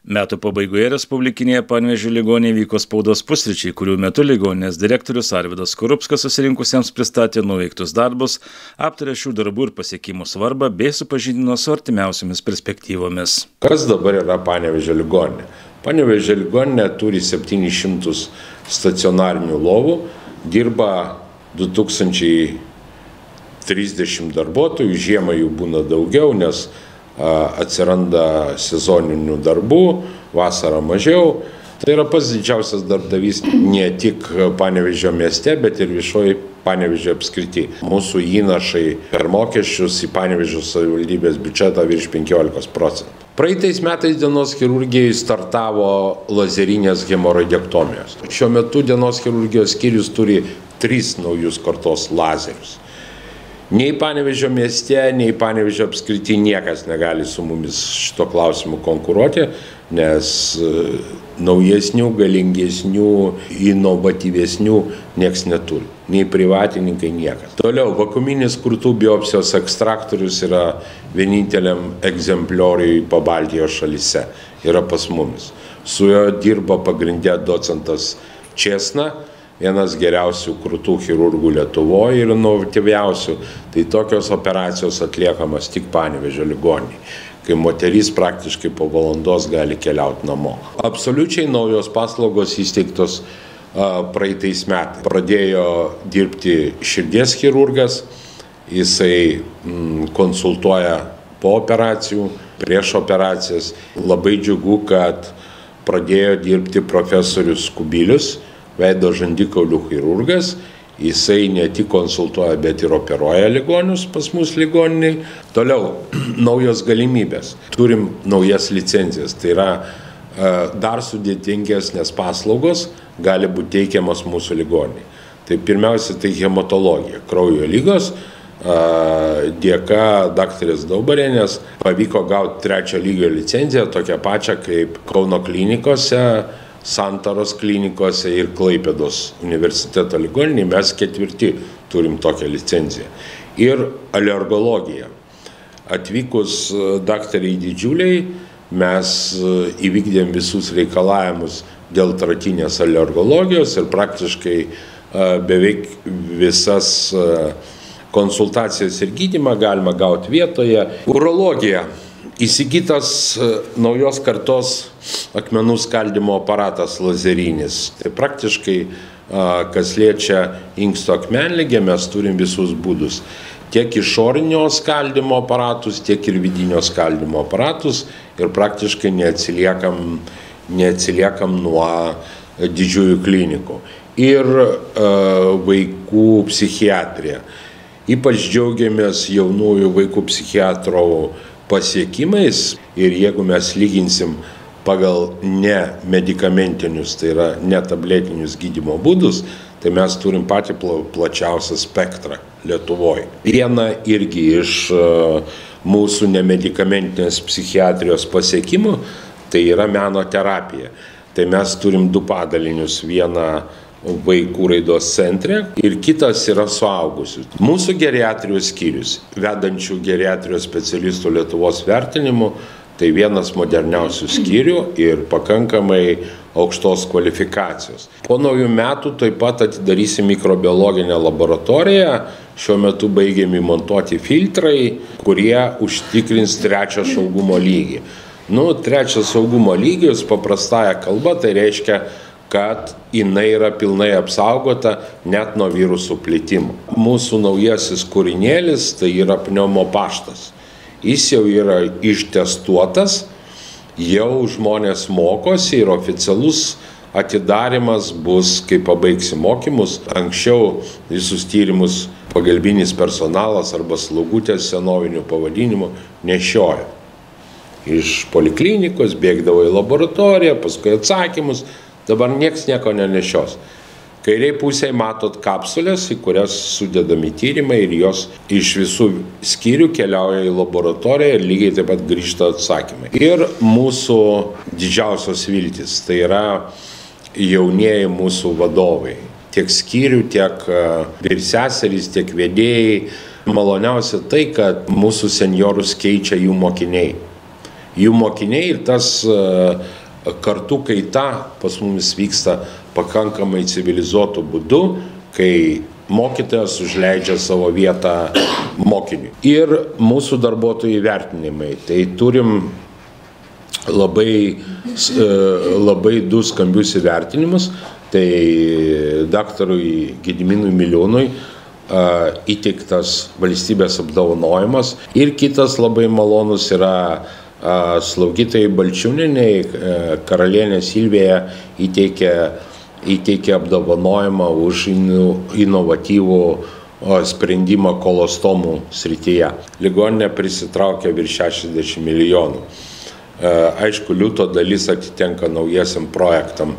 Metų pabaigoje Respublikinėje Panevėžio ligoninėje vyko spaudos pusryčiai, kurių metu ligoninės direktorius Arvydas Skorupskas susirinkusiems pristatė nuveiktus darbus, aptarė šių darbų ir pasiekimų svarbą bei supažindino su artimiausiomis perspektyvomis. Kas dabar yra Panevėžio ligoninė? Panevėžio ligoninė turi 700 stacionarinių lovų, dirba 2030 darbuotojų, žiemą jų būna daugiau, nes atsiranda sezoninių darbų, vasarą mažiau. Tai yra pats didžiausias darbdavys ne tik Panevėžio mieste, bet ir viešoji Panevėžio apskrity. Mūsų įnašai per mokesčius į Panevėžio savivaldybės biudžetą virš 15%. Praeitais metais dienos chirurgijai startavo lazerinės hemoroidektomijos. Šiuo metu dienos chirurgijos skyrius turi 3 naujus kartos lazerius. Nei Panevėžio mieste, nei Panevėžio apskrity niekas negali su mumis šito klausimu konkuruoti, nes naujesnių, galingesnių, inovatyvesnių nieks neturi. Nei privatininkai, niekas. Toliau, vakuuminis krūtų biopsijos ekstraktorius yra vieninteliam egzemplioriui Pabaltijos šalyse, yra pas mumis. Su juo dirba pagrindė docentas Česna, vienas geriausių krūtų chirurgų Lietuvoje ir inovatyviausių. Tai tokios operacijos atliekamas tik Panevėžio ligoninėje, kai moteris praktiškai po valandos gali keliauti namo. Absoliučiai naujos paslaugos įsteigtos praeitais metais. Pradėjo dirbti širdies chirurgas, jisai konsultuoja po operacijų, prieš operacijas. Labai džiugu, kad pradėjo dirbti profesorius Kubilius, veido žandikaulių chirurgas. Jisai ne tik konsultuoja, bet ir operuoja ligonius pas mus ligoniniai. Toliau, naujos galimybės. Turim naujas licencijas. Tai yra dar sudėtingesnės paslaugos gali būti teikiamas mūsų ligoniniai. Tai pirmiausia, tai hematologija, kraujo lygos. Dėka daktarės Daubarienės pavyko gauti 3 lygio licenciją, tokią pačią kaip Kauno klinikose, Santaros klinikose ir Klaipėdos universiteto ligoninėje. Mes 4 turim tokią licenciją. Ir alergologija. Atvykus daktariai didžiuliai, mes įvykdėm visus reikalavimus dėl tratinės alergologijos ir praktiškai beveik visas konsultacijas ir gydymą galima gauti vietoje. Urologija. Įsigytas naujos kartos akmenų skaldymo aparatas lazerinis. Tai praktiškai, kas liečia inksto akmenligę, mes turim visus būdus. Tiek išorinio skaldymo aparatus, tiek ir vidinio skaldymo aparatus ir praktiškai neatsiliekam nuo didžiųjų klinikų. Ir vaikų psichiatrija. Ypač džiaugiamės jaunųjų vaikų psichiatrų pasiekimais ir jeigu mes lyginsim pagal ne medikamentinius, tai yra netabletinius gydymo būdus, tai mes turim patį plačiausią spektrą Lietuvoje. Viena irgi iš mūsų nemedikamentinės psichiatrijos pasiekimų, tai yra meno terapija. Tai mes turim 2 padalinius, vieną vaikų raidos centre ir kitas yra suaugusių. Mūsų geriatrijos skyrius, vedančių geriatrijos specialistų Lietuvos vertinimu, tai vienas moderniausių skyrių ir pakankamai aukštos kvalifikacijos. Po naujų metų taip pat atidarysim mikrobiologinę laboratoriją. Šiuo metu baigiami montuoti filtrai, kurie užtikrins 3 saugumo lygį. 3 saugumo lygis paprastąja kalba, tai reiškia, kad jinai yra pilnai apsaugota net nuo virusų plitimo. Mūsų naujasis kūrinėlis tai yra pneumopaštas. Jis jau yra ištestuotas, jau žmonės mokosi ir oficialus atidarimas bus, kai pabaigsi mokymus. Anksčiau visus tyrimus pagalbinis personalas arba slaugutės senovinių pavadinimų nešiojo. Iš poliklinikos bėgdavo į laboratoriją, paskui atsakymus. Dabar nieks nieko nenešios. Kairiai pusėje matot kapsulės, į kurias sudedami tyrimai ir jos iš visų skyrių keliauja į laboratoriją ir lygiai taip pat grįžta atsakymai. Ir mūsų didžiausios viltis, tai yra jaunieji mūsų vadovai. Tiek skyrių, tiek vyresseserys, tiek vedėjai. Maloniausia tai, kad mūsų senjorus keičia jų mokiniai. jų mokiniai ir tas kartų kaita pas mumis vyksta pakankamai civilizuotų būdų, kai mokytojas užleidžia savo vietą mokiniui. Ir mūsų darbuotojų įvertinimai. Tai turim labai du skambius įvertinimus. Tai daktarui Gediminui Miliūnui įteiktas valstybės apdovanojimas. Ir kitas labai malonus yra slaugytojai Balčiūnienei, karalienė Silvija įteikė apdovanojimą už inovatyvų sprendimą kolostomų srityje. Ligoninė prisitraukė virš 60 milijonų. Aišku, liūto dalis atitenka naujiesiam projektam,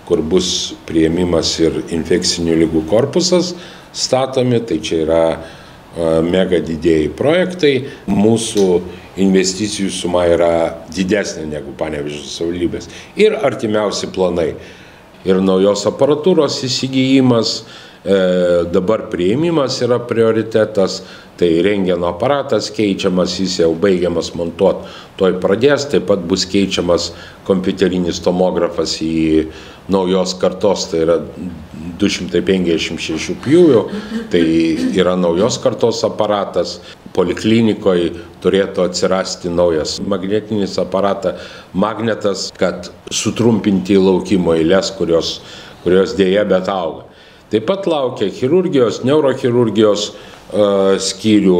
kur bus priėmimas ir infekcinių ligų korpusas statomi, tai čia yra mega didėjai projektai. Mūsų investicijų suma yra didesnė negu Panevėžio savivaldybės. Ir artimiausi planai. Ir naujos aparatūros įsigijimas, dabar priėmimas yra prioritetas, tai rentgeno aparatas keičiamas, jis jau baigiamas montuoti, toj pradės, taip pat bus keičiamas kompiuterinis tomografas į naujos kartos, tai yra 256 pjūvių, tai yra naujos kartos aparatas, poliklinikoje turėtų atsirasti naujas magnetinis magnetas, kad sutrumpinti laukimo eilės, kurios dėja bet auga. Taip pat laukia chirurgijos, neurochirurgijos skyrių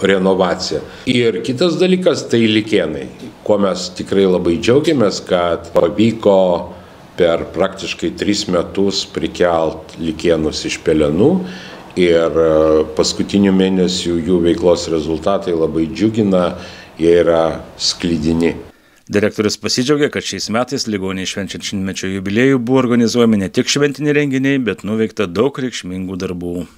renovacija. Ir kitas dalykas tai Likėnai, kuo mes tikrai labai džiaugiamės, kad pavyko per praktiškai 3 metus prikelt Likėnus iš pelenų ir paskutinių mėnesių jų veiklos rezultatai labai džiugina, jie yra sklidini. Direktorius pasidžiaugė, kad šiais metais ligoninei švenčiant šimtmečio jubiliejų buvo organizuojami ne tik šventiniai renginiai, bet nuveikta daug reikšmingų darbų.